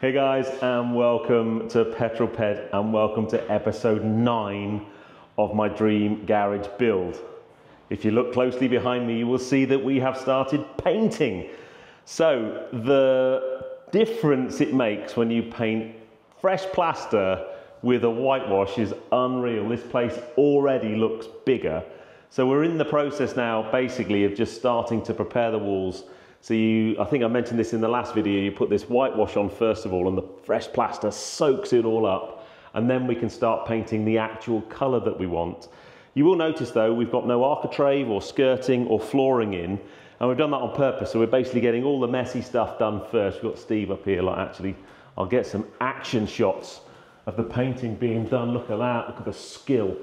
Hey guys, and welcome to Petrol Ped, and welcome to episode 9 of my dream garage build. If you look closely behind me, you will see that we have started painting. So the difference it makes when you paint fresh plaster with a whitewash is unreal. This place already looks bigger. So we're in the process now basically of just starting to prepare the walls. So I think I mentioned this in the last video, you put this whitewash on first of all and the fresh plaster soaks it all up, and then we can start painting the actual colour that we want. You will notice though, we've got no architrave or skirting or flooring in, and we've done that on purpose. So we're basically getting all the messy stuff done first. We've got Steve up here, like actually, I'll get some action shots of the painting being done. Look at that, look at the skill.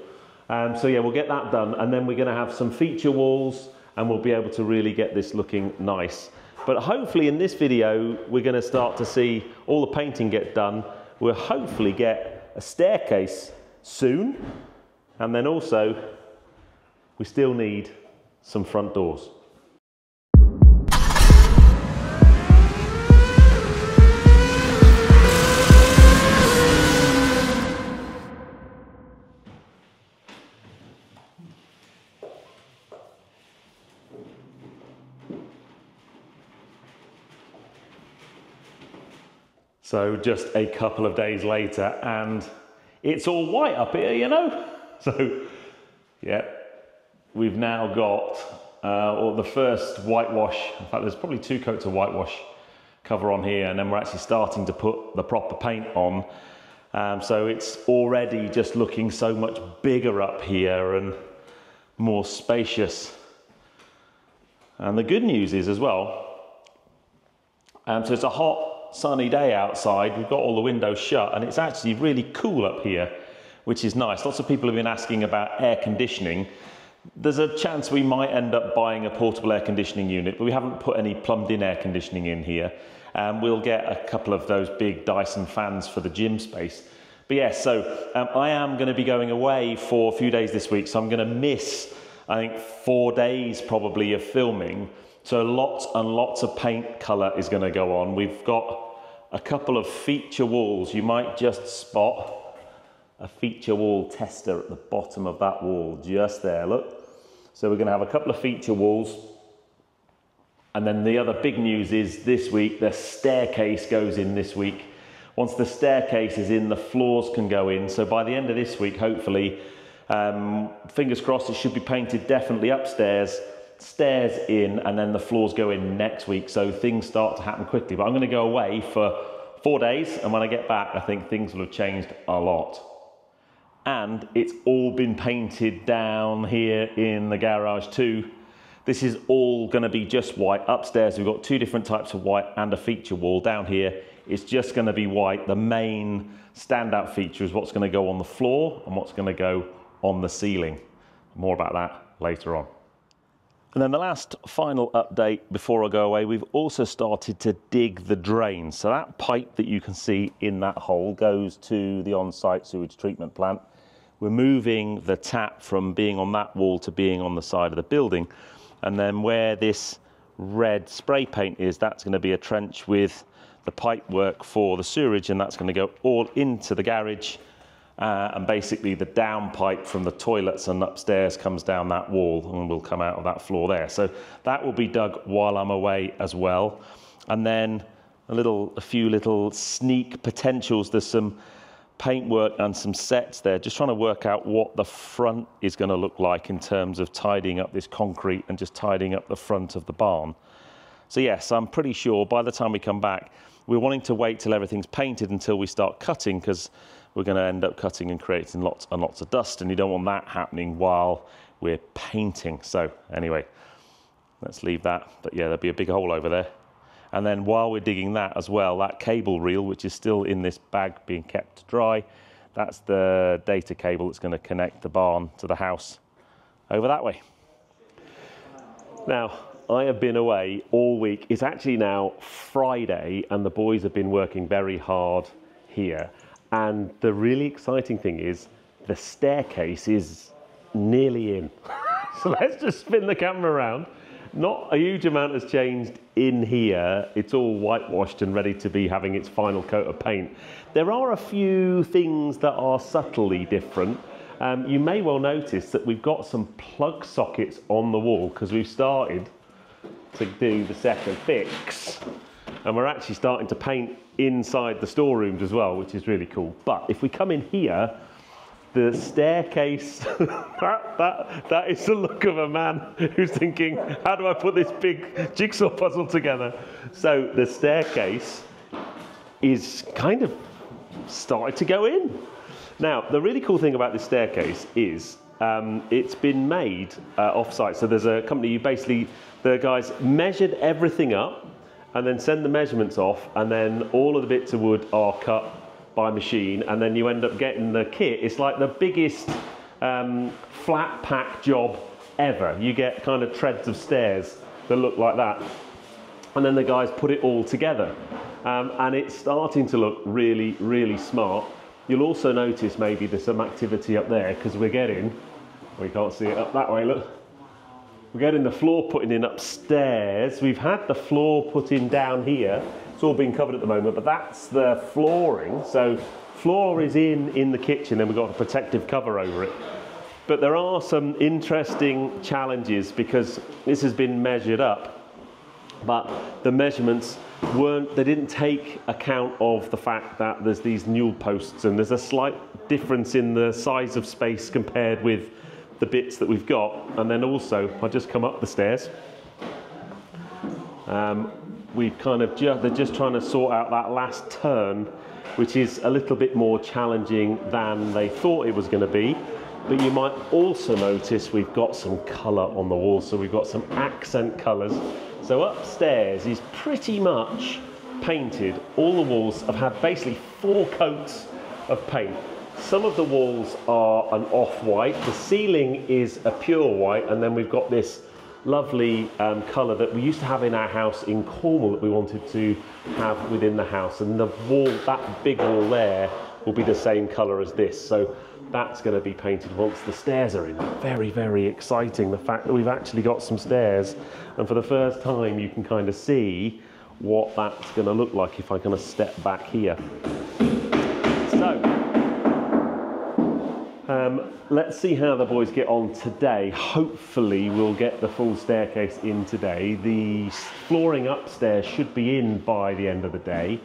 So yeah, we'll get that done, and then we're gonna have some feature walls, and we'll be able to really get this looking nice. But hopefully in this video, we're gonna start to see all the painting get done. We'll hopefully get a staircase soon. And then also, we still need some front doors. So just a couple of days later, and it's all white up here, you know? So, yeah, we've now got the first whitewash. In fact, there's probably 2 coats of whitewash cover on here, and then we're actually starting to put the proper paint on. So it's already just looking so much bigger up here and more spacious. And the good news is as well, so it's a hot, sunny day outside. We've got all the windows shut, and it's actually really cool up here, which is nice. Lots of people have been asking about air conditioning. There's a chance we might end up buying a portable air conditioning unit, but we haven't put any plumbed in air conditioning in here. We'll get a couple of those big Dyson fans for the gym space. But yeah, so I am going to be going away for a few days this week, so I'm going to miss, I think, 4 days probably of filming. So lots and lots of paint colour is going to go on. We've got a couple of feature walls. You might just spot a feature wall tester at the bottom of that wall, just there, look. So we're going to have a couple of feature walls. And then the other big news is this week, the staircase goes in this week. Once the staircase is in, the floors can go in. So by the end of this week, hopefully, fingers crossed, it should be painted definitely upstairs, stairs in, and then the floors go in next week. So things start to happen quickly. But I'm going to go away for 4 days, and when I get back, I think things will have changed a lot. And it's all been painted down here in the garage too. This is all going to be just white. Upstairs we've got 2 different types of white and a feature wall. Down here it's just going to be white. The main standout feature is what's going to go on the floor and what's going to go on the ceiling. More about that later on. And then the last final update before I go away, we've also started to dig the drain. So that pipe that you can see in that hole goes to the on-site sewage treatment plant. We're moving the tap from being on that wall to being on the side of the building. And then where this red spray paint is, that's going to be a trench with the pipe work for the sewerage, and that's going to go all into the garage. And basically the down pipe from the toilets and upstairs comes down that wall and will come out of that floor there. So that will be dug while I'm away as well. And then a few little sneak potentials. There's some paintwork and some sets there, just trying to work out what the front is going to look like in terms of tidying up this concrete and just tidying up the front of the barn. So yes, I'm pretty sure by the time we come back, we're wanting to wait till everything's painted until we start cutting, because we're going to end up cutting and creating lots and lots of dust, and you don't want that happening while we're painting. So anyway, let's leave that. But yeah, there'll be a big hole over there. And then while we're digging that as well, that cable reel, which is still in this bag being kept dry, that's the data cable that's going to connect the barn to the house over that way. Now, I have been away all week. It's actually now Friday, and the boys have been working very hard here. And the really exciting thing is the staircase is nearly in. So let's just spin the camera around Not a huge amount has changed in here. It's all whitewashed and ready to be having its final coat of paint. There are a few things that are subtly different. You may well notice that we've got some plug sockets on the wall because we've started to do the second fix. And we're actually starting to paint inside the storerooms as well, which is really cool. But if we come in here, the staircase, that is the look of a man who's thinking, how do I put this big jigsaw puzzle together? So the staircase is kind of started to go in. Now, the really cool thing about this staircase is it's been made off-site. So there's a company, the guys measured everything up and then send the measurements off, and then all of the bits of wood are cut by machine, and then you end up getting the kit. It's like the biggest flat pack job ever. You get kind of treads of stairs that look like that, and then the guys put it all together, and it's starting to look really, really smart. You'll also notice maybe there's some activity up there because we can't see it up that way, look. We're getting the floor put in upstairs. We've had the floor put in down here. It's all been covered at the moment, but that's the flooring. So floor is in the kitchen, and we've got a protective cover over it. But there are some interesting challenges because this has been measured up, but the measurements they didn't take account of the fact that there's these newel posts, and there's a slight difference in the size of space compared with the bits that we've got. And then also, I just come up the stairs. We've kind of they're just trying to sort out that last turn, which is a little bit more challenging than they thought it was going to be. But you might also notice we've got some colour on the walls, so we've got some accent colours. So upstairs is pretty much painted. All the walls have had basically 4 coats of paint. Some of the walls are an off-white, the ceiling is a pure white, and then we've got this lovely colour that we used to have in our house in Cornwall that we wanted to have within the house, and the wall, that big wall there, will be the same colour as this. So that's going to be painted once the stairs are in. Very, very exciting, the fact that we've actually got some stairs, and for the first time you can kind of see what that's going to look like if I kind of step back here. So let's see how the boys get on today. Hopefully we'll get the full staircase in today. The flooring upstairs should be in by the end of the day.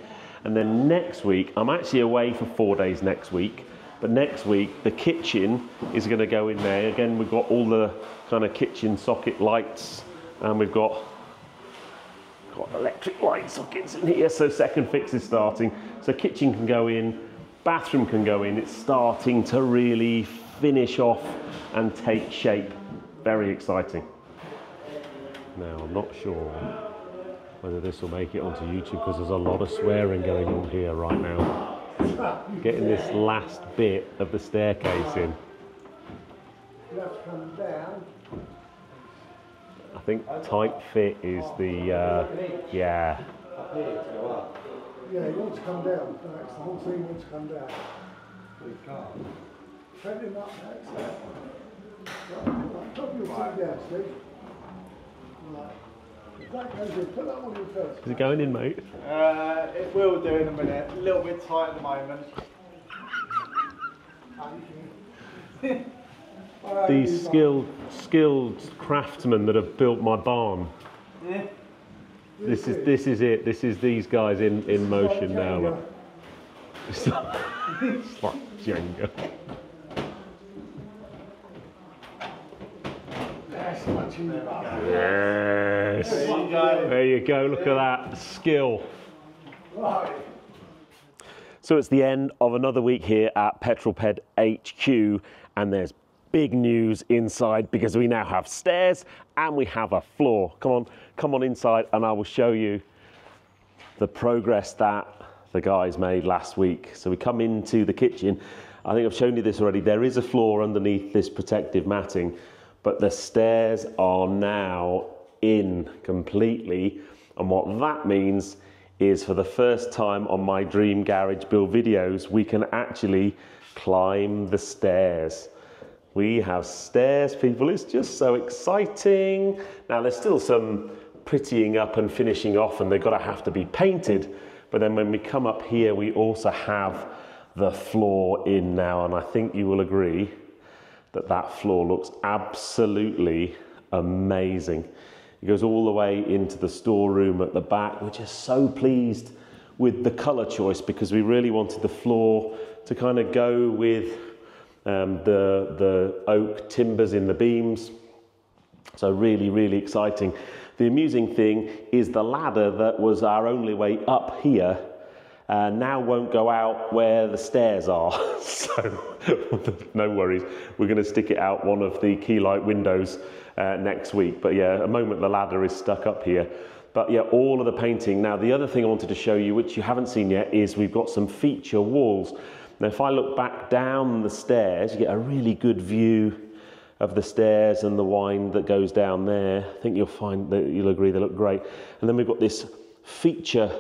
And then next week, I'm actually away for 4 days next week, but next week the kitchen is going to go in there. Again, we've got all the kind of kitchen socket lights, and we've got electric light sockets in here, so second fix is starting. So kitchen can go in, bathroom can go in. It's starting to really finish off and take shape. Very exciting. Now, I'm not sure whether this will make it onto YouTube because there's a lot of swearing going on here right now. Getting this last bit of the staircase in. You have to come down. I think tight fit is the, yeah. Yeah, he wants to come down. That's the whole thing, wants to come down. But he can't. Tread him up next. Right, top your feet down, Steve. Right. If that goes in, put that on your first. Is it going in, mate? It will do in a minute. A little bit tight at the moment. These skilled craftsmen that have built my barn. Yeah. This is it. This is these guys in motion now. Look. It's like Jenga. Yes. There you go. Look at that skill. So it's the end of another week here at Petrol Ped HQ, and there's big news inside because we now have stairs and we have a floor. Come on inside and I will show you the progress that the guys made last week. So we come into the kitchen. I think I've shown you this already. There is a floor underneath this protective matting, but the stairs are now in completely. And what that means is, for the first time on my Dream Garage build videos, we can actually climb the stairs. We have stairs, people. It's just so exciting. Now, there's still some prettying up and finishing off, and they've got to have to be painted. But then when we come up here, we also have the floor in now, and I think you will agree that that floor looks absolutely amazing. It goes all the way into the storeroom at the back. We're just so pleased with the colour choice because we really wanted the floor to kind of go with the oak timbers in the beams. So really, really exciting. The amusing thing is the ladder that was our only way up here now won't go out where the stairs are. So no worries, we're going to stick it out one of the key light windows next week. But yeah, at the moment the ladder is stuck up here. But yeah, all of the painting. Now the other thing I wanted to show you, which you haven't seen yet, is we've got some feature walls. Now if I look back down the stairs, you get a really good view of the stairs and the wind that goes down there. I think you'll find that you'll agree they look great. And then we've got this feature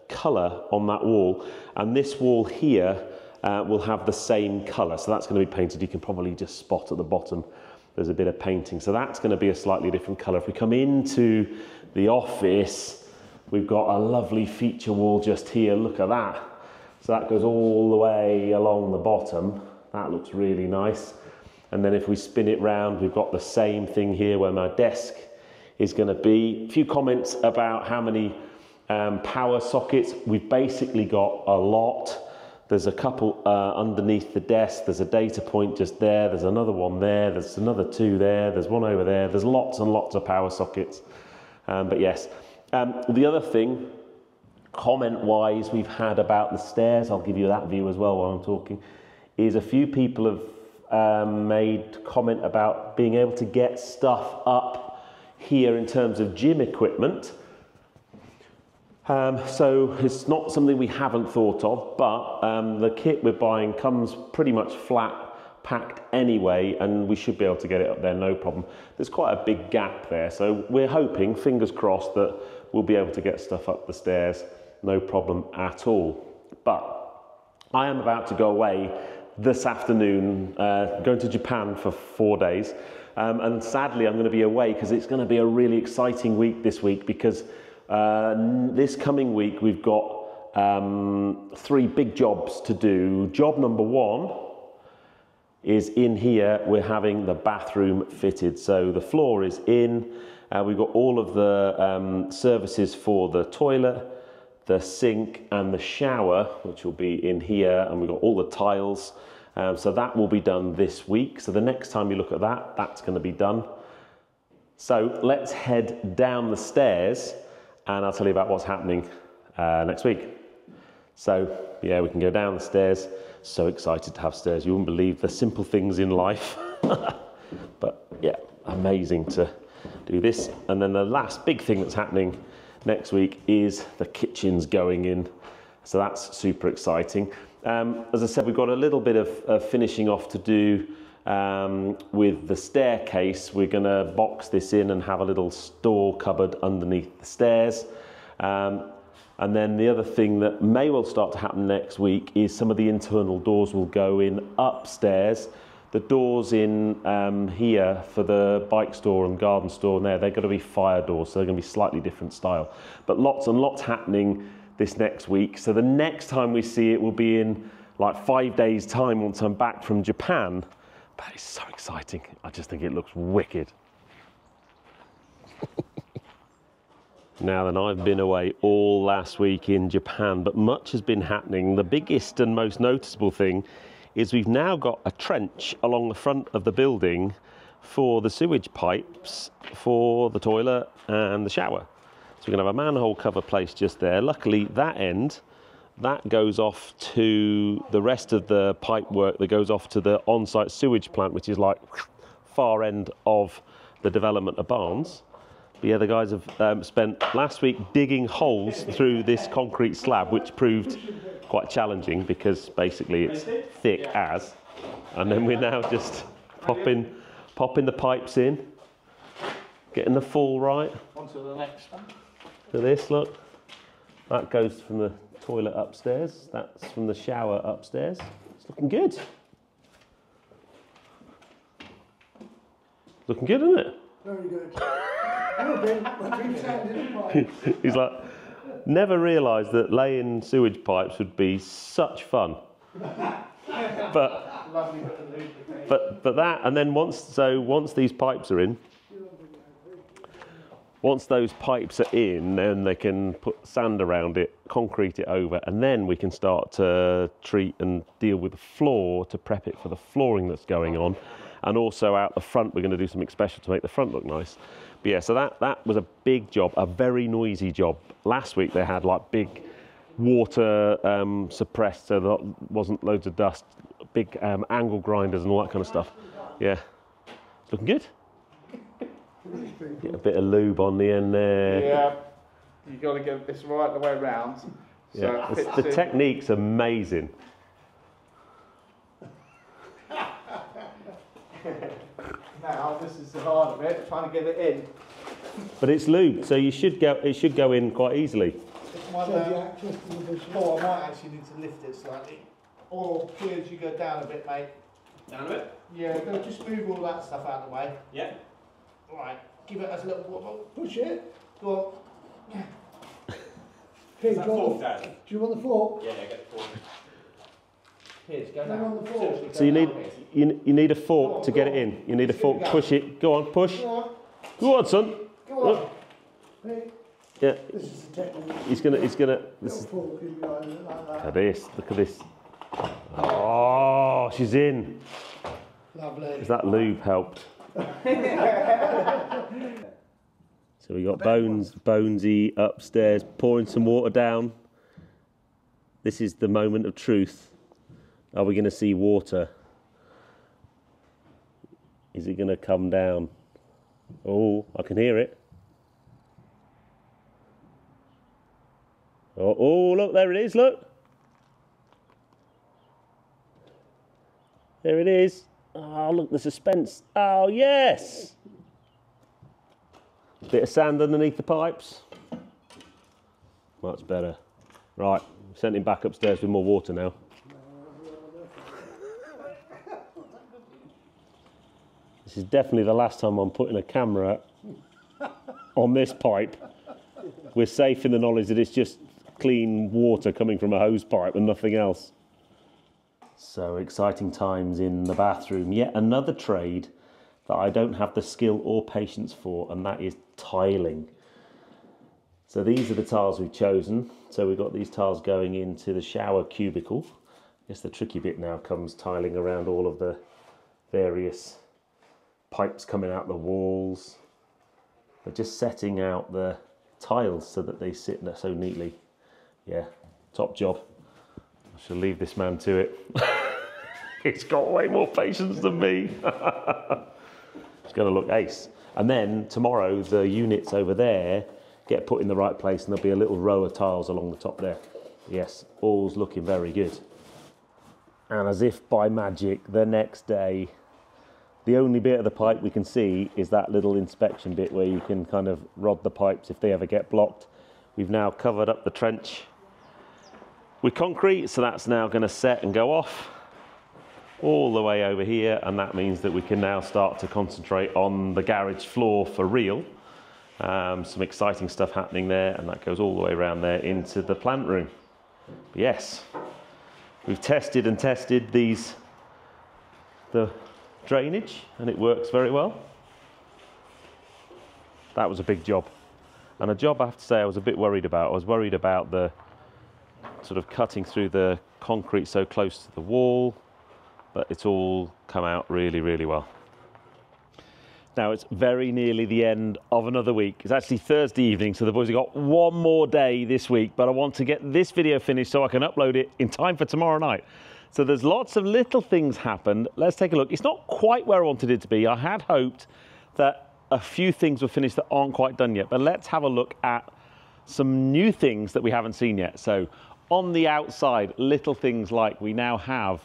colour on that wall, and this wall here will have the same colour, so that's going to be painted. You can probably just spot at the bottom there's a bit of painting, so that's going to be a slightly different colour. If we come into the office, we've got a lovely feature wall just here. Look at that. So that goes all the way along the bottom. That looks really nice. And then if we spin it round, we've got the same thing here where my desk is going to be. A few comments about how many power sockets. We've basically got a lot. There's a couple underneath the desk. There's a data point just there. There's another one there. There's another two there. There's one over there. There's lots and lots of power sockets. But yes, the other thing, comment-wise, we've had about the stairs, I'll give you that view as well while I'm talking, is a few people have made comment about being able to get stuff up here in terms of gym equipment. So it's not something we haven't thought of, but the kit we're buying comes pretty much flat packed anyway, and we should be able to get it up there, no problem. There's quite a big gap there, so we're hoping, fingers crossed, that we'll be able to get stuff up the stairs, no problem at all. But I am about to go away this afternoon, going to Japan for 4 days, and sadly I'm going to be away because it's going to be a really exciting week this week, because this coming week we've got 3 big jobs to do. Job number 1 is in here. We're having the bathroom fitted, so the floor is in. We've got all of the services for the toilet, the sink and the shower, which will be in here, and we've got all the tiles, so that will be done this week. So the next time you look at that, that's going to be done. So let's head down the stairs and I'll tell you about what's happening next week. So yeah, we can go down the stairs. So excited to have stairs. You wouldn't believe the simple things in life. But yeah, amazing to do this. And then the last big thing that's happening next week is the kitchen's going in. So that's super exciting. As I said, we've got a little bit of finishing off to do with the staircase. We're going to box this in and have a little store cupboard underneath the stairs. And then the other thing that may well start to happen next week is some of the internal doors will go in upstairs. The doors in here for the bike store and garden store and they're going to be fire doors, so they're going to be slightly different style. But lots and lots happening this next week. So the next time we see it will be in like 5 days' time once I'm back from Japan. But it's so exciting. I just think it looks wicked. Now then, I've been away all last week in Japan, but much has been happening. The biggest and most noticeable thing is we've now got a trench along the front of the building for the sewage pipes for the toilet and the shower. So we're going to have a manhole cover placed just there. Luckily, that end, that goes off to the rest of the pipe work that goes off to the on-site sewage plant, which is like far end of the development of Barnes. But yeah, the guys have spent last week digging holes through this concrete slab, which proved quite challenging because basically it's thick as. And then we're now just popping the pipes in, getting the fall right. On to the next one. To this, look. That goes from the toilet upstairs. That's from the shower upstairs. It's looking good. Looking good, isn't it? Very good. Will be, but we've sanded the pipe. He's like, never realised that laying sewage pipes would be such fun. But that, and then once these pipes are in, once those pipes are in, then they can put sand around it, concrete it over, and then we can start to treat and deal with the floor to prep it for the flooring that's going on. And also out the front, we're going to do something special to make the front look nice. But yeah, so that was a big job, a very noisy job. Last week they had like big water suppressed so there wasn't loads of dust, big angle grinders and all that kind of stuff. Yeah, it's looking good. Get a bit of lube on the end there. Yeah, you got to get this right the way around. So yeah, the technique's amazing. Now this is the hard bit, trying to get it in. But it's lubed, so it should go in quite easily. This one, I might actually need to lift it slightly. Or as you go down a bit, mate. Down a bit? Yeah, just move all that stuff out of the way. Yeah. Right, give it as a little wobble. Push it. Go on. Here, That go fork, on. Dad? Do you want the fork? Yeah, get the fork. Here's, go Go down. on the fork. Seriously, go So you down need here. you need a fork to get it in. You need a fork. Push it. Go on, push. Go on. Go on, son. Go on. Hey, Yeah. this is the technique. He's gonna. This Little is. fork in behind it like Look that. at this. Look at this. Oh, she's in. Lovely. Has that lube helped? So we got Bonesy upstairs pouring some water down. This is the moment of truth. Are we going to see water? Is it going to come down? Oh, I can hear it. Oh, look, there it is, look. There it is. Oh, look, the suspense. Oh, yes. Bit of sand underneath the pipes. Much better. Right, sent him back upstairs with more water now. This is definitely the last time I'm putting a camera on this pipe. We're safe in the knowledge that it's just clean water coming from a hose pipe and nothing else. So exciting times in the bathroom. Yet another trade that I don't have the skill or patience for, and that is tiling. So these are the tiles we've chosen. So we've got these tiles going into the shower cubicle. I guess the tricky bit now comes tiling around all of the various pipes coming out the walls. But just setting out the tiles so that they sit there so neatly. Yeah, top job. I shall leave this man to it. He's got way more patience than me. It's going to look ace. And then tomorrow the units over there get put in the right place and there'll be a little row of tiles along the top there. Yes, all's looking very good. And as if by magic, the next day, the only bit of the pipe we can see is that little inspection bit where you can kind of rod the pipes if they ever get blocked. We've now covered up the trench with concrete, so that's now going to set and go off all the way over here, and that means that we can now start to concentrate on the garage floor for real. Some exciting stuff happening there, and that goes all the way around there into the plant room. But yes, we've tested and tested the drainage, and it works very well. That was a big job, and a job I have to say I was a bit worried about. I was worried about the sort of cutting through the concrete so close to the wall, but it's all come out really, really well. Now it's very nearly the end of another week. It's actually Thursday evening, so the boys have got one more day this week, but I want to get this video finished so I can upload it in time for tomorrow night. So there's lots of little things happened. Let's take a look. It's not quite where I wanted it to be. I had hoped that a few things were finished that aren't quite done yet, but let's have a look at some new things that we haven't seen yet. So on the outside, little things like we now have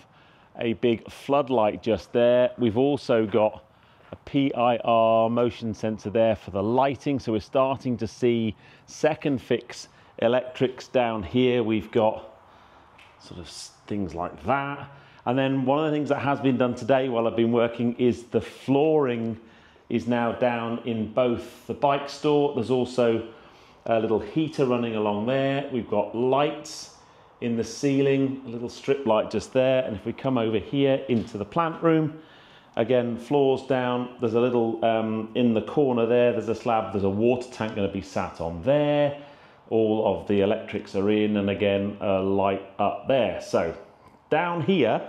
a big floodlight just there. We've also got a PIR motion sensor there for the lighting. So we're starting to see second fix electrics down here. We've got sort of things like that. And then one of the things that has been done today while I've been working is the flooring is now down in both the bike store. There's also a little heater running along there. We've got lights in the ceiling, a little strip light just there. And if we come over here into the plant room, again, floors down. There's a little, in the corner there, there's a slab. There's a water tank going to be sat on there. All of the electrics are in, and again, a light up there. So down here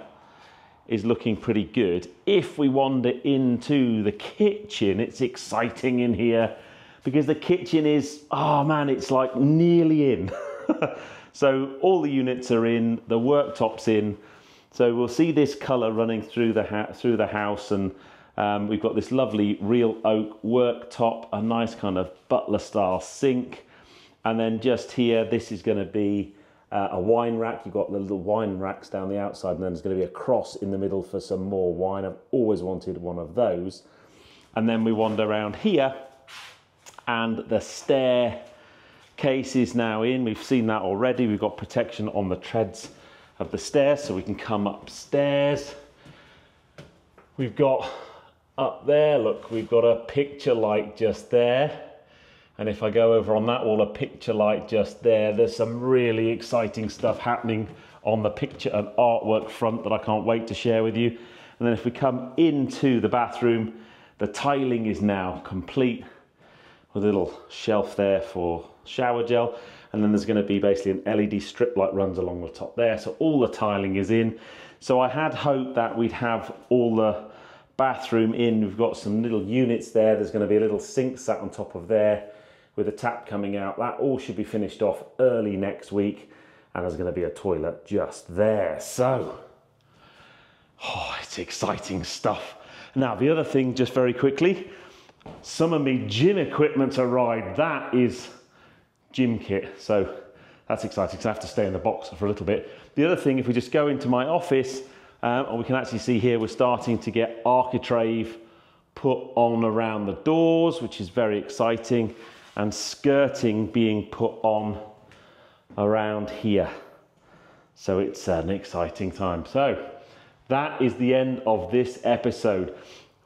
is looking pretty good. If we wander into the kitchen, it's exciting in here because the kitchen is, oh man, it's like nearly in. So all the units are in, the worktop's in. So we'll see this colour running through the house, and we've got this lovely real oak worktop, a nice kind of butler style sink, and then just here, this is going to be a wine rack. You've got the little wine racks down the outside, and then there's going to be a cross in the middle for some more wine. I've always wanted one of those. And then we wander around here, and the staircase is now in. We've seen that already. We've got protection on the treads of the stairs, so we can come upstairs. We've got up there, look, we've got a picture light just there. And if I go over on that wall, a picture light just there. There's some really exciting stuff happening on the picture and artwork front that I can't wait to share with you. And then if we come into the bathroom, the tiling is now complete with a little shelf there for shower gel. And then there's going to be basically an LED strip light runs along the top there. So all the tiling is in. So I had hoped that we'd have all the bathroom in. We've got some little units there. There's going to be a little sink sat on top of there with a tap coming out. That all should be finished off early next week. And there's going to be a toilet just there. So, oh, it's exciting stuff. Now, the other thing, just very quickly, some of me gym equipment arrived. That is gym kit. So that's exciting because I have to stay in the box for a little bit. The other thing, if we just go into my office, we can actually see here, we're starting to get architrave put on around the doors, which is very exciting, and skirting being put on around here. So it's an exciting time. So that is the end of this episode.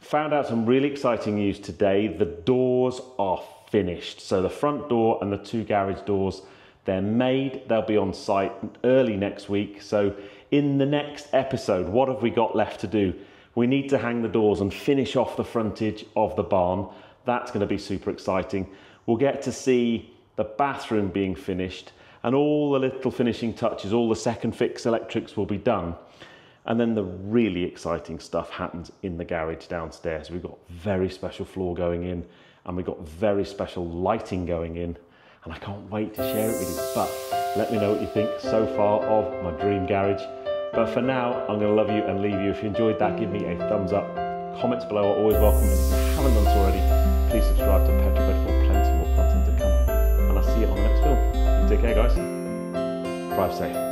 Found out some really exciting news today. The doors are finished. So the front door and the two garage doors, they're made. They'll be on site early next week. So in the next episode, what have we got left to do? We need to hang the doors and finish off the frontage of the barn. That's going to be super exciting. We'll get to see the bathroom being finished, and all the little finishing touches, all the second fix electrics will be done. And then the really exciting stuff happens in the garage downstairs. We've got very special floor going in, and we've got very special lighting going in, and I can't wait to share it with you. But let me know what you think so far of my dream garage. But for now, I'm going to love you and leave you. If you enjoyed that, give me a thumbs up. Comments below are always welcome. And if you haven't done so already, please subscribe to Petrol Ped for plenty more content to come. And I'll see you on the next film. You take care, guys. Drive safe.